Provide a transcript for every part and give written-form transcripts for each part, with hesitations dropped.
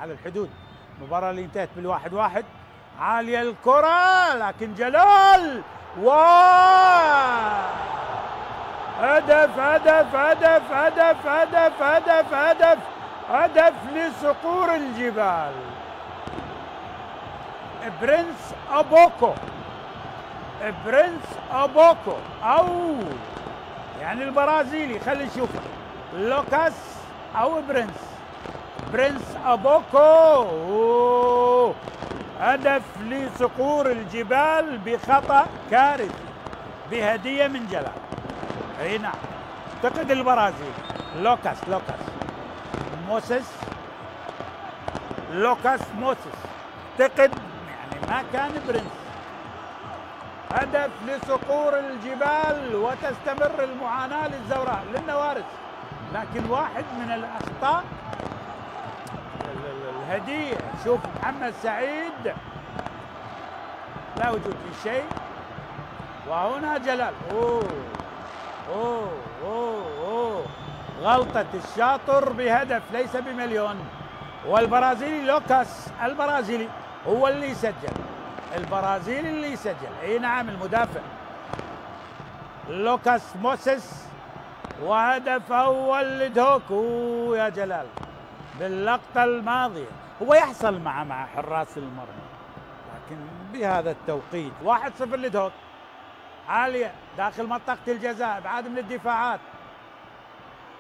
على الحدود. المباراة اللي انتهت ب1-1. عالية الكرة لكن جلال هدف هدف هدف هدف هدف هدف هدف هدف لصقور الجبال. برنس أبوكو أو يعني البرازيلي، خلي نشوفه، لوكاس أو برنس أبوكو. هدف لصقور الجبال بخطأ كارثي بهدية من جلال. اي نعم، اعتقد البرازيلي لوكاس موسيس اعتقد، يعني ما كان برنس. هدف لصقور الجبال وتستمر المعاناة للزوراء للنوارس، لكن واحد من الأخطاء الهدية. شوف محمد سعيد لا وجود للشيء، وهنا جلال غلطة الشاطر بهدف ليس بمليون. والبرازيلي لوكاس البرازيلي هو اللي يسجل، اي نعم المدافع لوكاس موسيس. وهدف اول لدهوك. يا جلال باللقطة الماضية هو يحصل مع حراس المرمى، لكن بهذا التوقيت 1-0 لدهوك. عالية داخل منطقة الجزاء، ابعاد من الدفاعات،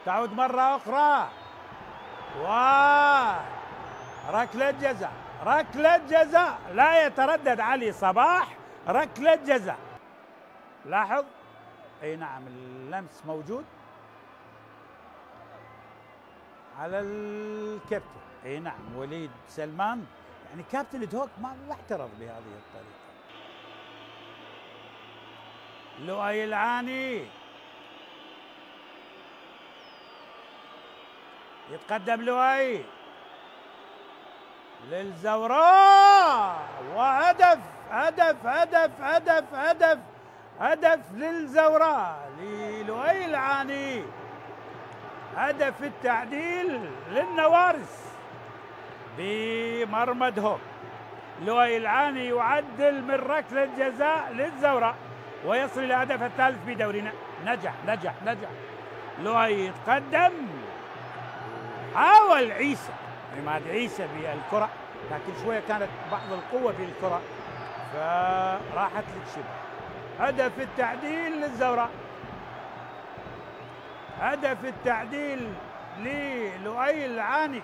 تعود مرة أخرى ركلة جزاء لا يتردد علي صباح، ركلة جزاء. لاحظ، اي نعم اللمس موجود على الكابتن، اي نعم وليد سلمان، يعني كابتن دهوك ما اعترض بهذه الطريقة. لؤي العاني يتقدم، لؤي للزوراء، وهدف هدف هدف هدف هدف هدف للزوراء للؤي العاني. هدف التعديل للنوارس بمرمى دهوك. لؤي العاني يعدل من ركلة جزاء للزوراء ويصل إلى الهدف الثالث في دورنا. نجح. لؤي يتقدم، حاول عماد عيسى بالكرة، لكن شوية كانت بعض القوة في الكرة فراحت للشبه. هدف التعديل للزوراء، هدف التعديل للؤي العاني.